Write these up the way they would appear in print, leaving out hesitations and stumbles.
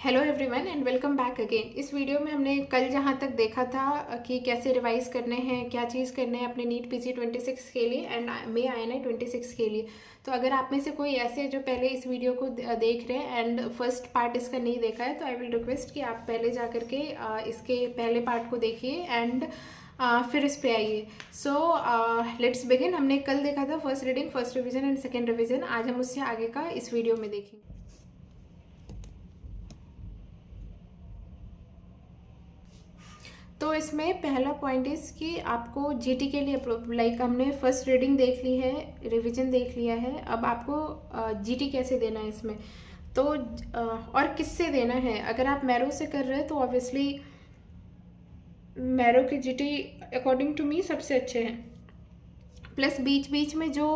Hello everyone and welcome back again. इस video में हमने कल जहाँ तक देखा था कि कैसे रिवाइज करने हैं, क्या चीज़ करने हैं अपने नीट पीसी 26 के लिए एंड मे आईएनआई 26 के लिए। तो अगर आप में से कोई ऐसे जो पहले इस वीडियो को देख रहे हैं एंड फर्स्ट पार्ट इसका नहीं देखा है, तो आई विल रिक्वेस्ट कि आप पहले जा करके इसके पहले पार्ट को देखिए एंड फिर इस पे आइए। So let's begin. हमने कल देखा था first reading, first revision and second revision. आज हम उससे आगे का इस वीडियो में देखेंगे। तो इसमें पहला पॉइंट इज कि आपको जीटी के लिए लाइक हमने फर्स्ट रीडिंग देख ली है, रिवीजन देख लिया है, अब आपको जीटी कैसे देना है इसमें। तो और किससे देना है। अगर आप मैरो से कर रहे हैं तो ऑब्वियसली मैरो के जीटी अकॉर्डिंग टू मी सबसे अच्छे हैं। प्लस बीच बीच में जो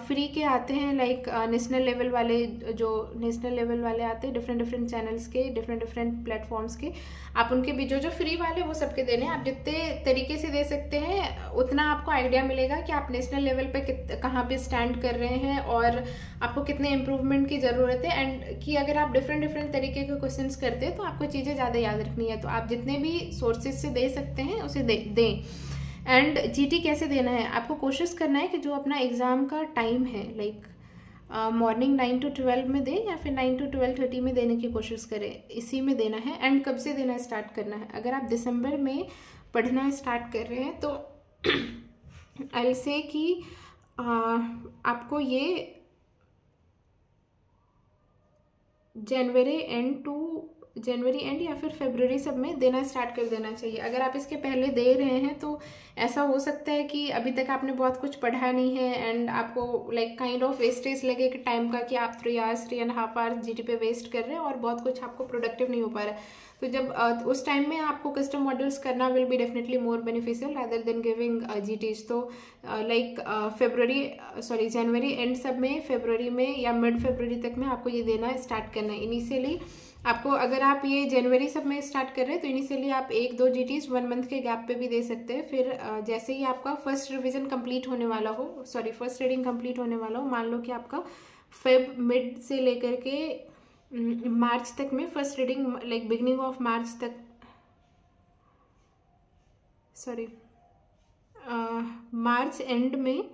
फ्री के आते हैं लाइक नेशनल लेवल वाले, जो नेशनल लेवल वाले आते हैं डिफरेंट डिफरेंट चैनल्स के, डिफरेंट प्लेटफॉर्म्स के, आप उनके भी जो फ्री वाले वो सबके देने हैं। आप जितने तरीके से दे सकते हैं उतना आपको आइडिया मिलेगा कि आप नेशनल लेवल पे कहाँ पे स्टैंड कर रहे हैं और आपको कितने इम्प्रूवमेंट की ज़रूरत है। एंड कि अगर आप डिफरेंट तरीके के क्वेश्चंस करते हैं तो आपको चीज़ें ज़्यादा याद रखनी है। तो आप जितने भी सोर्सेज से दे सकते हैं उसे दें। एंड जीटी कैसे देना है, आपको कोशिश करना है कि जो अपना एग्ज़ाम का टाइम है लाइक मॉर्निंग 9 to 12 में दे या फिर 9 to 12:30 में देने की कोशिश करें, इसी में देना है। एंड कब से देना स्टार्ट करना है, अगर आप दिसंबर में पढ़ना स्टार्ट कर रहे हैं तो आई से कि आपको ये जनवरी एंड या फिर फरवरी सब में देना स्टार्ट कर देना चाहिए। अगर आप इसके पहले दे रहे हैं तो ऐसा हो सकता है कि अभी तक आपने बहुत कुछ पढ़ा नहीं है एंड आपको लाइक काइंड ऑफ वेस्टेज लगे कि टाइम का, कि आप 3.5 आवर्स जीटी पे वेस्ट कर रहे हैं और बहुत कुछ आपको प्रोडक्टिव नहीं हो पा रहा है। तो जब उस टाइम में आपको कस्टम मॉडल्स करना will be definitely more beneficial rather than giving GTs. तो लाइक जनवरी एंड सब में, फरवरी में या मिड फरवरी तक में आपको ये देना स्टार्ट करना है। इनिशियली आपको, अगर आप ये जनवरी सब में स्टार्ट कर रहे हैं तो इनिशियली आप 1-2 जीटीज 1 मंथ के गैप पे भी दे सकते हैं। फिर जैसे ही आपका फर्स्ट रिवीजन कंप्लीट होने वाला हो, फर्स्ट रीडिंग कंप्लीट होने वाला हो, मान लो कि आपका फेब मिड से लेकर के मार्च तक में first reading like beginning of March तक, मार्च एंड में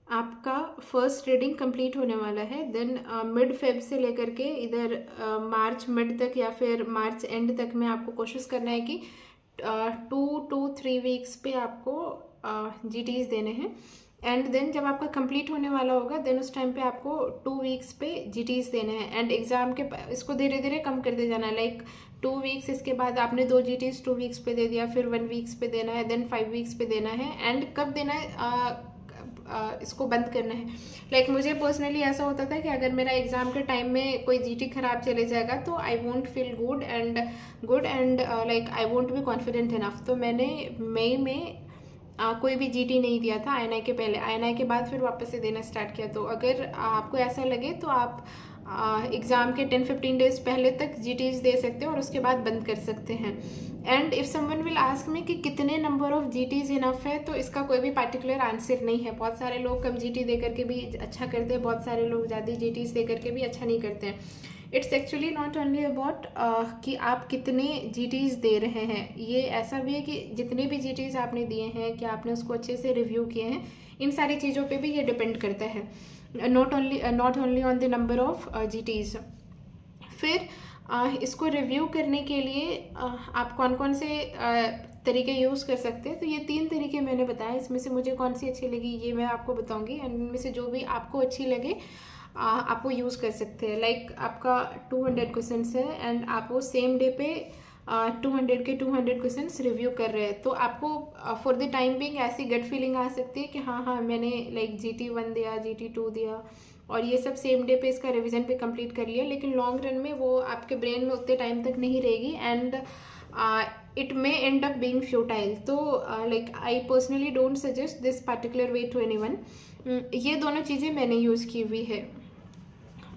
आपका फर्स्ट रीडिंग कंप्लीट होने वाला है। देन मिड फेब से लेकर के इधर मार्च मिड तक या फिर मार्च एंड तक में आपको कोशिश करना है कि 2 to 3 वीक्स पे आपको जीटीज देने हैं। एंड देन जब आपका कंप्लीट होने वाला होगा देन उस टाइम पे आपको 2 वीक्स पे जीटीज देने हैं। एंड एग्जाम के इसको धीरे धीरे कम करते जाना है, लाइक 2 वीक्स, इसके बाद आपने 2 जीटीज 2 वीक्स पे दे दिया, फिर 1 वीक्स पे देना है, देन 5 वीक्स पे देना है। एंड कब देना है इसको बंद करना है। लाइक मुझे पर्सनली ऐसा होता था कि अगर मेरा एग्जाम के टाइम में कोई जीटी खराब चले जाएगा तो I won't feel good and like I won't be confident enough. तो मैंने मई में कोई भी जीटी नहीं दिया था आईएनआई के पहले, आईएनआई के बाद फिर वापस से देना स्टार्ट किया। तो अगर आपको ऐसा लगे तो आप एग्ज़ाम के 10-15 डेज पहले तक जीटीज दे सकते हैं और उसके बाद बंद कर सकते हैं। And if someone will ask me कि कितने नंबर ऑफ जीटीज इनफ है, तो इसका कोई भी पार्टिकुलर आंसर नहीं है। बहुत सारे लोग कम जीटी दे करके भी अच्छा करते हैं, बहुत सारे लोग ज़्यादा जीटीज दे करके भी अच्छा नहीं करते हैं। It's actually not only about कि आप कितने जीटीज दे रहे हैं, ये ऐसा भी है कि जितने भी जीटीज आपने दिए हैं कि आपने उसको अच्छे से रिव्यू किए हैं, इन सारी चीज़ों पे भी ये डिपेंड करता है, not only on the number of GTs. फिर इसको रिव्यू करने के लिए आप कौन कौन से तरीके यूज़ कर सकते हैं। तो ये 3 तरीके मैंने बताया, इसमें से मुझे कौन सी अच्छी लगी ये मैं आपको बताऊंगी। एंड इनमें से जो भी आपको अच्छी लगे आप वो यूज़ कर सकते हैं। लाइक आपका 200 क्वेश्चंस है एंड आप वो सेम डे पे 200 के 200 क्वेश्चंस रिव्यू कर रहे हैं, तो आपको फॉर द टाइम बिंग ऐसी गट फीलिंग आ सकती है कि हाँ मैंने लाइक GT1 दिया, GT2 दिया और ये सब सेम डे पे इसका रिवीजन पे कंप्लीट कर लिया, लेकिन लॉन्ग रन में वो आपके ब्रेन में उतने टाइम तक नहीं रहेगी and it may end up being futile. तो like I personally don't suggest this particular way to anyone. ये दोनों चीज़ें मैंने यूज़ की हुई है।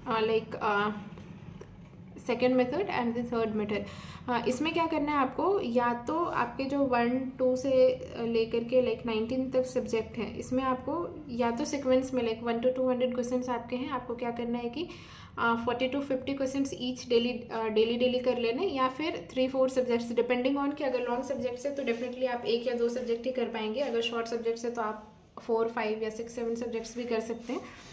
Like second method and the third method. इसमें क्या करना है आपको, या तो आपके जो 1-2 से लेकर के लाइक 19 तक सब्जेक्ट हैं, इसमें आपको या तो सिक्वेंस में लाइक 1 to 200 क्वेश्चन आपके हैं, आपको क्या करना है कि 40 to 50 क्वेश्चन ईच डेली कर लेना, या फिर 3-4 सब्जेक्ट्स डिपेंडिंग ऑन कि अगर लॉन्ग सब्जेक्ट्स है तो डेफिनेटली आप 1 या 2 सब्जेक्ट ही कर पाएंगे, अगर शॉर्ट सब्जेक्ट्स है तो आप 4, 5 या 6, 7 सब्जेक्ट्स भी कर सकते हैं।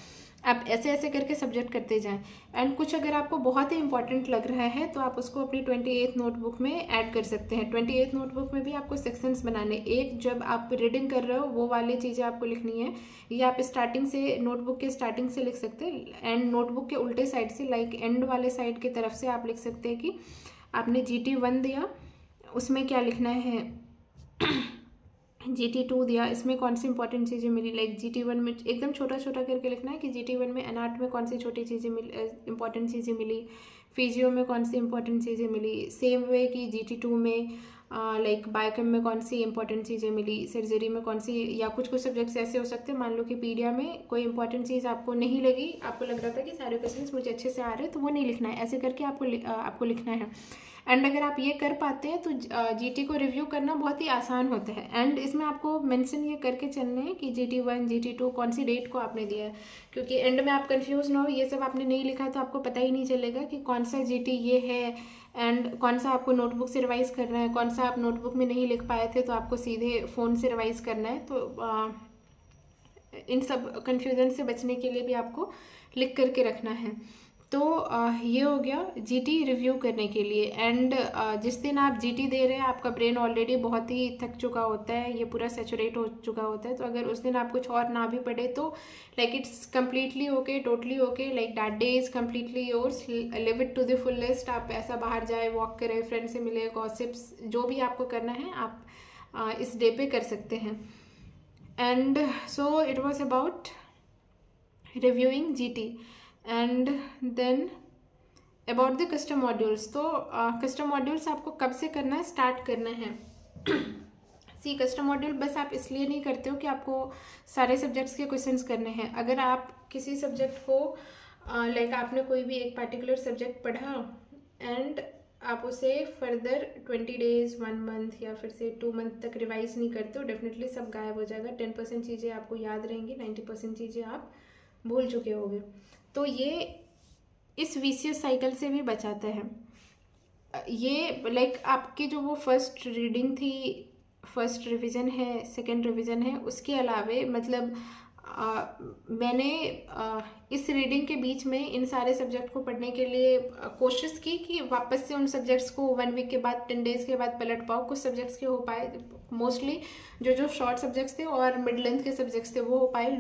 आप ऐसे ऐसे करके सब्जेक्ट करते जाएं। एंड कुछ अगर आपको बहुत ही इंपॉर्टेंट लग रहा है तो आप उसको अपनी 28th नोटबुक में ऐड कर सकते हैं। 28th नोटबुक में भी आपको सेक्शंस बनाने, एक जब आप रीडिंग कर रहे हो वो वाली चीज़ें आपको लिखनी है, या आप स्टार्टिंग से नोटबुक के स्टार्टिंग से लिख सकते हैं, एंड नोटबुक के उल्टे साइड से लाइक एंड वाले साइड की तरफ से आप लिख सकते हैं कि आपने GT1 दिया, उसमें क्या लिखना है, GT2 दिया, इसमें कौन सी इंपॉर्टेंट चीज़ें मिली, लाइक GT1 में एकदम छोटा छोटा करके लिखना है कि GT1 में एनाट में कौन सी छोटी चीज़ें मिली, इंपॉर्टेंट चीज़ें मिली, फिजियो में कौन सी इंपॉर्टेंट चीज़ें मिली, सेम वे कि GT2 में लाइक बायोकेम में कौन सी इंपॉर्टेंट चीज़ें मिली, सर्जरी में कौन सी, या कुछ सब्जेक्ट्स ऐसे हो सकते हैं, मान लो कि पीडिया में कोई इंपॉर्टेंट चीज़ आपको नहीं लगी, आपको लग रहा था कि सारे क्वेश्चंस मुझे अच्छे से आ रहे हैं, तो वो नहीं लिखना है, ऐसे करके आपको लिखना है। एंड अगर आप ये कर पाते हैं तो GT को रिव्यू करना बहुत ही आसान होता है। एंड इसमें आपको मेंशन ये करके चलना है कि GT1 GT2 कौन सी डेट को आपने दिया है, क्योंकि एंड में आप कंफ्यूज ना हो, ये सब आपने नहीं लिखा तो आपको पता ही नहीं चलेगा कि कौन सा GT ये है एंड कौन सा आपको नोटबुक से रिवाइज करना है, कौन सा आप नोटबुक में नहीं लिख पाए थे तो आपको सीधे फ़ोन से रिवाइज करना है। तो इन सब कन्फ्यूज़न से बचने के लिए भी आपको लिख करके रखना है। तो ये हो गया GT रिव्यू करने के लिए। एंड जिस दिन आप GT दे रहे हैं आपका ब्रेन ऑलरेडी बहुत ही थक चुका होता है, ये पूरा सैचुरेट हो चुका होता है, तो अगर उस दिन आप कुछ और ना भी पढ़े तो like it's completely okay, totally okay, like that day is completely yours, live it to the fullest. आप ऐसा बाहर जाए, वॉक करें, फ्रेंड से मिले, गॉसिप्स, जो भी आपको करना है आप इस डे पे कर सकते हैं। And so it was about reviewing GT। And then about the custom modules. तो कस्टम मॉड्यूल्स आपको कब से करना है, स्टार्ट करना है। कस्टम मॉड्यूल बस आप इसलिए नहीं करते हो कि आपको सारे सब्जेक्ट्स के क्वेश्चंस करने हैं। अगर आप किसी सब्जेक्ट को लाइक आपने कोई भी एक पर्टिकुलर सब्जेक्ट पढ़ा एंड आप उसे फर्दर 20 डेज, 1 मंथ या फिर से 2 मंथ तक रिवाइज नहीं करते हो, डेफिनेटली सब गायब हो जाएगा। 10% चीज़ें आपको याद रहेंगी, 90% चीज़ें आप भूल चुके होंगे। तो ये इस विशियस साइकिल से भी बचाता है। ये लाइक आपकी जो वो फर्स्ट रीडिंग थी, फर्स्ट रिवीजन है, सेकंड रिवीजन है, उसके अलावे मतलब मैंने इस रीडिंग के बीच में इन सारे सब्जेक्ट को पढ़ने के लिए कोशिश की कि वापस से उन सब्जेक्ट्स को 1 वीक के बाद, 10 डेज़ के बाद पलट पाओ। कुछ सब्जेक्ट्स के हो पाए, मोस्टली जो शॉर्ट सब्जेक्ट्स थे और मिड लेंथ के सब्जेक्ट्स थे वो हो पाए,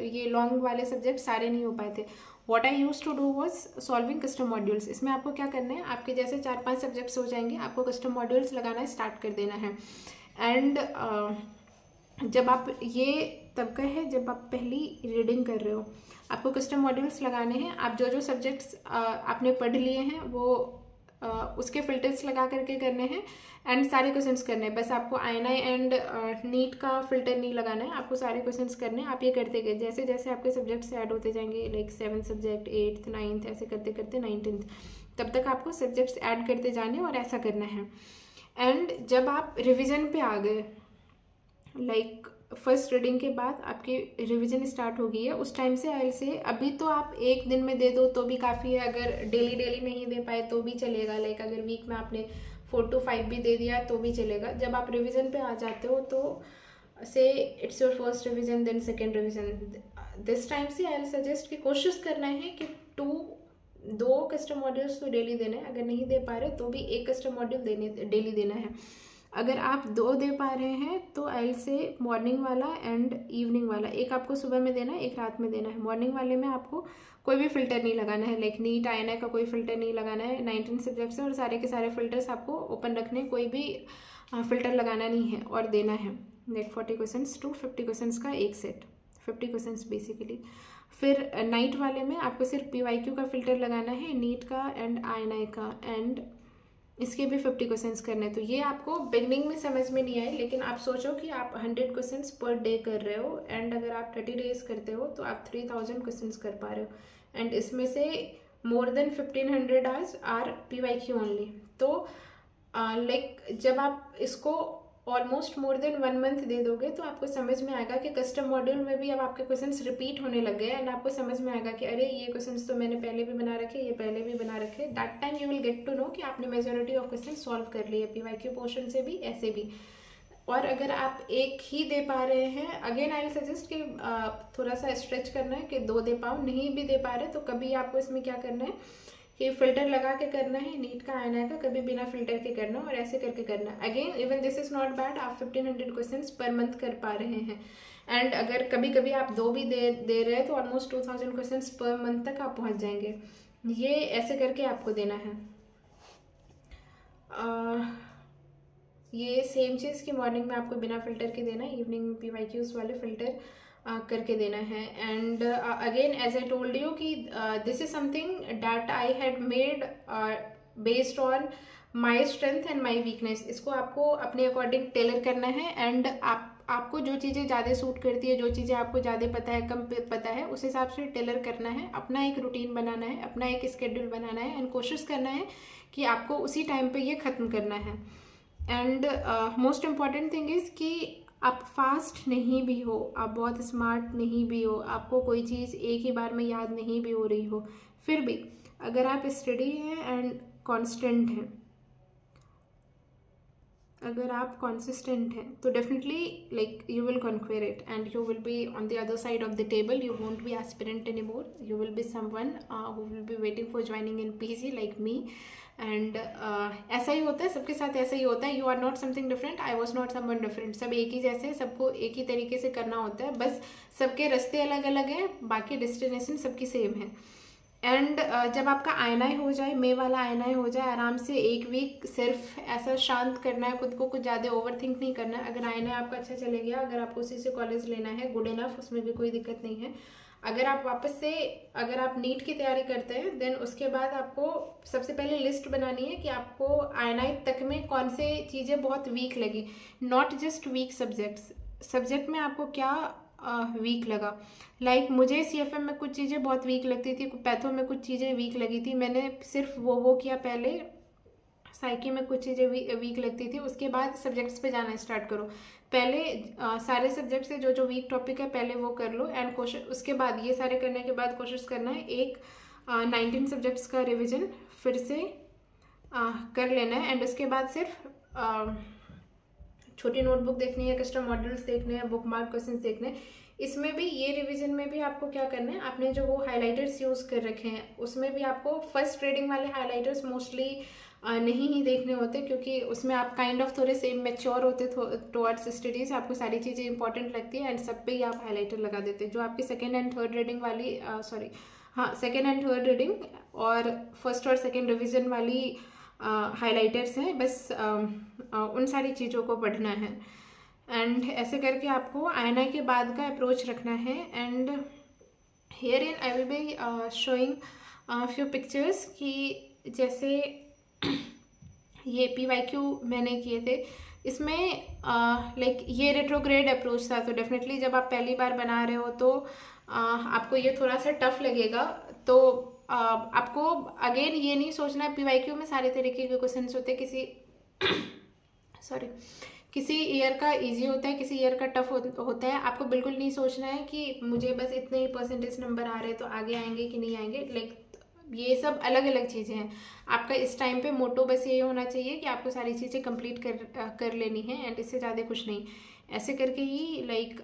ये लॉन्ग वाले सब्जेक्ट सारे नहीं हो पाए थे। What I use to do was solving custom modules. इसमें आपको क्या करना है, आपके जैसे 4-5 सब्जेक्ट्स हो जाएंगे, आपको कस्टम मॉड्यूल्स लगाना स्टार्ट कर देना है। एंड जब आप ये तब का है जब आप पहली रीडिंग कर रहे हो, आपको कस्टम मॉड्यूल्स लगाने हैं। आप जो सब्जेक्ट्स आपने पढ़ लिए हैं वो उसके फिल्टर्स लगा करके करने हैं एंड सारे क्वेश्चंस करने हैं। बस आपको INI एंड नीट का फिल्टर नहीं लगाना है, आपको सारे क्वेश्चंस करने हैं। आप ये करते गए, जैसे जैसे आपके सब्जेक्ट्स ऐड होते जाएंगे, लाइक 7 सब्जेक्ट, 8th 9th, ऐसे करते करते 19th तब तक आपको सब्जेक्ट्स ऐड करते जाने और ऐसा करना है। एंड जब आप रिविज़न पे आ गए, लाइक फर्स्ट रीडिंग के बाद आपकी रिवीजन स्टार्ट हो गई है, उस टाइम से आई से अभी तो आप एक दिन में दे दो तो भी काफ़ी है, अगर डेली नहीं दे पाए तो भी चलेगा। लाइक अगर वीक में आपने 4 to 5 भी दे दिया तो भी चलेगा। जब आप रिवीजन पे आ जाते हो तो से it's your first revision, then second revision, this time से आई सजेस्ट कि कोशिश करना है कि 2 कस्टम मॉड्यूल्स तो डेली देना है। अगर नहीं दे पा रहे तो भी 1 कस्टम मॉड्यूल डेली देना है। अगर आप 2 दे पा रहे हैं तो आई से मॉर्निंग वाला एंड इवनिंग वाला, एक आपको सुबह में देना है, एक रात में देना है। मॉर्निंग वाले में आपको कोई भी फिल्टर नहीं लगाना है, लाइक नीट INI का कोई फिल्टर नहीं लगाना है। 19 सब्जेक्ट्स हैं और सारे के सारे फिल्टर्स आपको ओपन रखने, कोई भी फिल्टर लगाना नहीं है और देना है। लाइक 40 क्वेश्चन to 50 क्वेश्चन का एक सेट, 50 क्वेश्चन बेसिकली। फिर नाइट वाले में आपको सिर्फ PYQ का फिल्टर लगाना है, नीट का एंड INI का, एंड इसके भी 50 क्वेश्चंस करने। तो ये आपको बिगनिंग में समझ में नहीं आए, लेकिन आप सोचो कि आप 100 क्वेश्चंस पर डे कर रहे हो एंड अगर आप 30 डेज करते हो तो आप 3000 क्वेश्चंस कर पा रहे हो। एंड इसमें से more than 1500 hours are PYQ only. तो लाइक जब आप इसको ऑलमोस्ट मोर देन 1 मंथ दे दोगे तो आपको समझ में आएगा कि कस्टम मॉड्यूल में भी अब आपके क्वेश्चंस रिपीट होने लग गए एंड आपको समझ में आएगा कि अरे ये क्वेश्चंस तो मैंने पहले भी बना रखे, ये पहले भी बना रखे. That time you will get to know कि आपने मेजॉरिटी ऑफ क्वेश्चन सॉल्व कर लिए PYQ पोर्शन से भी, ऐसे भी. और अगर आप एक ही दे पा रहे हैं, अगेन आई विल सजेस्ट कि थोड़ा सा स्ट्रेच करना है कि 2 दे पाओ. नहीं भी दे पा रहे तो कभी आपको इसमें क्या करना है कि फिल्टर लगा के करना है, नीट का आईना का, कभी बिना फिल्टर के करना और ऐसे करके करना. Again even this is not bad, आप 1500 क्वेश्चंस पर मंथ कर पा रहे हैं. एंड अगर कभी कभी आप 2 भी दे रहे हैं तो ऑलमोस्ट 2000 क्वेश्चंस पर मंथ तक आप पहुंच जाएंगे. ये ऐसे करके आपको देना है. ये सेम चीज़ कि मॉर्निंग में आपको बिना फिल्टर के देना है, इवनिंग में PYQs वाले फिल्टर करके देना है. And again as I told you कि this is something that I had made based on my strength and my weakness. इसको आपको अपने अकॉर्डिंग टेलर करना है एंड आपको जो चीज़ें ज़्यादा सूट करती है, जो चीज़ें आपको ज़्यादा पता है, कम पता है, उस हिसाब से टेलर करना है. अपना एक रूटीन बनाना है, अपना एक स्केड्यूल बनाना है एंड कोशिश करना है कि आपको उसी टाइम पे ये ख़त्म करना है. And most important thing is कि आप फास्ट नहीं भी हो, आप बहुत स्मार्ट नहीं भी हो, आपको कोई चीज़ एक ही बार में याद नहीं भी हो रही हो, फिर भी अगर आप स्टडी हैं एंड कॉन्स्टेंट हैं, अगर आप कॉन्सिस्टेंट हैं तो definitely like you will conquer it and you will be on the other side of the table. You won't be aspirant any more, you will be someone who will be waiting for joining in PG like me. And ऐसा ही होता है, सबके साथ ऐसा ही होता है. You are not something different, I was not someone different. सब एक ही जैसे, सबको एक ही तरीके से करना होता है, बस सबके रास्ते अलग अलग हैं, बाकी डेस्टिनेशन सबकी सेम है. एंड जब आपका आईना हो जाए, मे वाला आईना हो जाए, आराम से 1 वीक सिर्फ ऐसा शांत करना है खुद को, कुछ ज़्यादा ओवर थिंक नहीं करना है. अगर आईना आपका अच्छा चले गया, अगर आपको उसी से कॉलेज लेना है, गुड इनफ, उसमें भी कोई दिक्कत नहीं है. अगर आप वापस से अगर आप नीट की तैयारी करते हैं देन उसके बाद आपको सबसे पहले लिस्ट बनानी है कि आपको INI तक में कौन से चीज़ें बहुत वीक लगी. नॉट जस्ट वीक सब्जेक्ट में आपको क्या वीक लगा. लाइक मुझे CFM में कुछ चीज़ें बहुत वीक लगती थी, पैथो में कुछ चीज़ें वीक लगी थी, मैंने सिर्फ वो किया. पहले साइकी में कुछ चीज़ें वीक लगती थी, उसके बाद सब्जेक्ट्स पे जाना स्टार्ट करो. पहले सारे सब्जेक्ट से जो वीक टॉपिक है पहले वो कर लो एंड कोशिश, उसके बाद ये सारे करने के बाद कोशिश करना है एक 19 सब्जेक्ट्स का रिवीजन फिर से कर लेना है. एंड उसके बाद सिर्फ छोटी नोटबुक देखनी है, कस्टम मॉड्यूल्स देखने हैं, बुक मार्क क्वेश्चंस देखने हैं. इसमें भी ये रिवीजन में भी आपको क्या करना है, आपने जो वो हाइलाइटर्स यूज़ कर रखे हैं उसमें भी आपको फर्स्ट रीडिंग वाले हाइलाइटर्स मोस्टली नहीं ही देखने होते, क्योंकि उसमें आप काइंड ऑफ थोड़े से मैच्योर होते टुवर्ड्स स्टडीज़, आपको सारी चीज़ें इंपॉर्टेंट लगती है एंड सब पे ही आप हाइलाइटर लगा देते हैं. जो आपकी सेकेंड एंड थर्ड रीडिंग वाली सेकेंड एंड थर्ड रीडिंग और फर्स्ट और सेकेंड रिविज़न वाली हाइलाइटर्स हैं, बस उन सारी चीज़ों को पढ़ना है. एंड ऐसे करके आपको INI के बाद का अप्रोच रखना है. And here in I will be showing few pictures कि जैसे ये PYQ मैंने किए थे, इसमें लाइक ये रेट्रोग्रेड अप्रोच था. तो डेफिनेटली जब आप पहली बार बना रहे हो तो आपको ये थोड़ा सा टफ लगेगा. तो आपको अगेन ये नहीं सोचना है, PYQ में सारे तरीके के क्वेश्चंस होते हैं. किसी ईयर का इजी होता है, किसी ईयर का टफ होता है. आपको बिल्कुल नहीं सोचना है कि मुझे बस इतने ही परसेंटेज नंबर आ रहे हैं तो आगे आएंगे कि नहीं आएंगे. लाइक ये सब अलग अलग चीज़ें हैं. आपका इस टाइम पे मोटो बस ये होना चाहिए कि आपको सारी चीज़ें कंप्लीट कर लेनी है एंड इससे ज़्यादा कुछ नहीं. ऐसे करके ही लाइक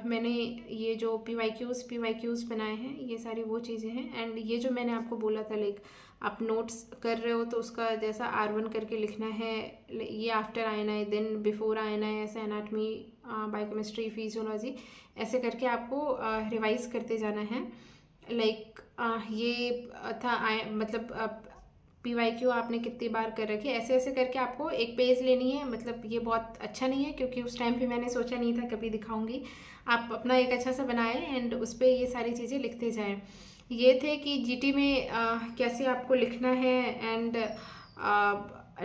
मैंने ये जो PYQs बनाए हैं, ये सारी वो चीज़ें हैं. एंड ये जो मैंने आपको बोला था लाइक आप नोट्स कर रहे हो तो उसका जैसा R1 करके लिखना है, ये after INI, then before INI, ऐसे एनाटमी, बायोकेमिस्ट्री, फिजियोलॉजी, ऐसे करके आपको रिवाइज करते जाना है. लाइक ये था मतलब PYQ आपने कितनी बार कर रखी है, ऐसे ऐसे करके आपको एक पेज लेनी है. मतलब ये बहुत अच्छा नहीं है क्योंकि उस टाइम पे मैंने सोचा नहीं था कभी दिखाऊंगी. आप अपना एक अच्छा सा बनाएं एंड उस पर ये सारी चीज़ें लिखते जाएं. ये थे कि GT में कैसे आपको लिखना है एंड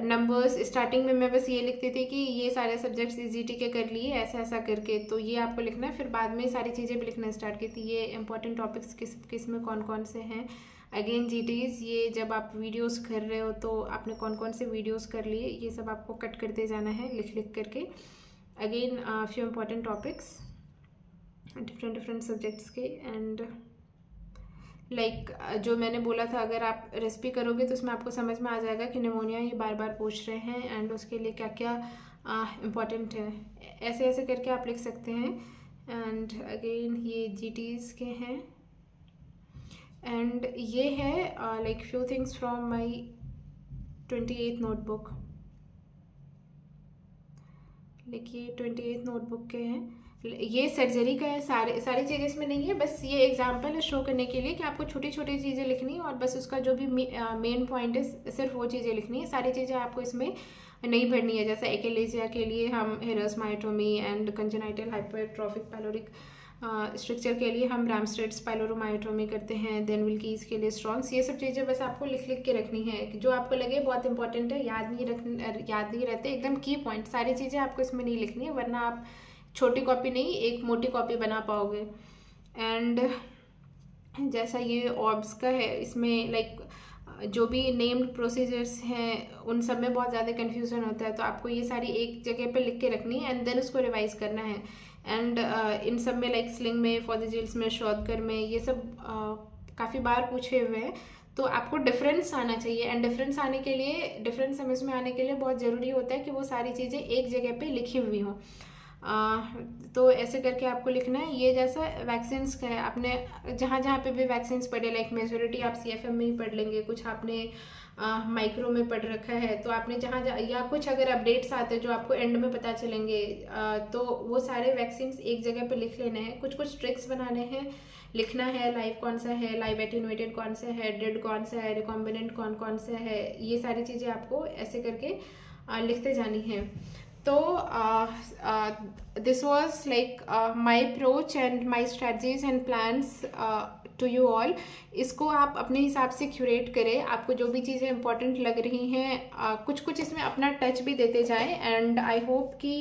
नंबर्स. स्टार्टिंग में मैं बस ये लिखती थी कि ये सारे सब्जेक्ट्स GT के कर लिए ऐसा ऐसा करके, तो ये आपको लिखना है. फिर बाद में सारी चीज़ें भी लिखना स्टार्ट की थी, ये इंपॉर्टेंट टॉपिक्स किस में कौन कौन से हैं, अगेन जीटीज, ये जब आप वीडियोस कर रहे हो तो आपने कौन कौन से वीडियोस कर लिए ये सब आपको कट करते जाना है लिख करके। Again few important topics different subjects के, एंड लाइक जो मैंने बोला था, अगर आप रेसिपी करोगे तो उसमें आपको समझ में आ जाएगा कि निमोनिया ये बार बार पूछ रहे हैं एंड उसके लिए क्या क्या इम्पॉर्टेंट है, ऐसे ऐसे करके आप लिख सकते हैं। एंड अगेन ये जीटीज के हैं, एंड ये है like few things from my 28th notebook. देखिए 28th नोटबुक के हैं, ये सर्जरी का है, सारी चीज़ें इसमें नहीं है, बस ये एग्जांपल है शो करने के लिए कि आपको छोटी छोटी चीज़ें लिखनी है और बस उसका जो भी मेन पॉइंट है सिर्फ वो चीज़ें लिखनी है, सारी चीज़ें आपको इसमें नहीं पढ़नी है। जैसे एक्लेजिया के लिए हम Heller's myotomy and congenital hypertrophic pyloric structure के लिए हम ब्रामस्टेड्स पाइलोरोमाइटोमी करते हैं, देन विल्कीज के लिए स्ट्रॉन्ग्स, ये सब चीज़ें बस आपको लिख के रखनी है जो आपको लगे बहुत इंपॉर्टेंट है, याद नहीं रहते एकदम की पॉइंट, सारी चीज़ें आपको इसमें नहीं लिखनी है, वरना आप छोटी कॉपी नहीं एक मोटी कॉपी बना पाओगे। एंड जैसा ये ऑब्स का है, इसमें लाइक जो भी नेम्ड प्रोसीजर्स हैं उन सब में बहुत ज़्यादा कन्फ्यूज़न होता है, तो आपको ये सारी एक जगह पे लिख के रखनी है एंड देन उसको रिवाइज करना है। एंड इन सब में लाइक स्लिंग में, फॉर्जिल्स में, शॉटकर में, ये सब काफ़ी बार पूछे हुए हैं, तो आपको डिफरेंस आना चाहिए। एंड डिफरेंस आने के लिए, डिफरेंस समझ में आने के लिए बहुत ज़रूरी होता है कि वो सारी चीज़ें एक जगह पे लिखी हुई हों। तो ऐसे करके आपको लिखना है। ये जैसा वैक्सीन्स का है, आपने जहाँ जहाँ पे भी वैक्सीन्स पढ़े, लाइक मेजोरिटी आप CFM में ही पढ़ लेंगे, कुछ आपने माइक्रो में पढ़ रखा है, तो आपने जहाँ या कुछ अगर अपडेट्स आते हैं जो आपको एंड में पता चलेंगे, तो वो सारे वैक्सीन्स एक जगह पे लिख लेने हैं। कुछ ट्रिक्स बनाने हैं, लिखना है लाइव कौन सा है, लाइव एटेन्यूएटेड कौन सा है, डेड कौन सा है, रिकॉम्बिनेंट कौन सा है, ये सारी चीज़ें आपको ऐसे करके लिखते जानी है। तो this was like my approach and my strategies and plans to you all। इसको आप अपने हिसाब से क्यूरेट करें, आपको जो भी चीज़ें इंपॉर्टेंट लग रही हैं कुछ इसमें अपना टच भी देते जाएं, एंड आई होप कि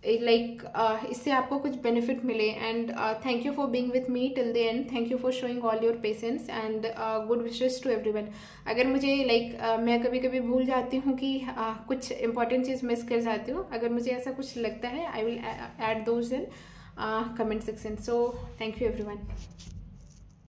इससे आपको कुछ बेनिफिट मिले। And thank you for being with me till the end, thank you for showing all your patience and good wishes to everyone. अगर मुझे मैं कभी कभी भूल जाती हूँ कि कुछ इंपॉर्टेंट चीज़ मिस कर जाती हूँ, अगर मुझे ऐसा कुछ लगता है I will add those in comment section. So thank you everyone.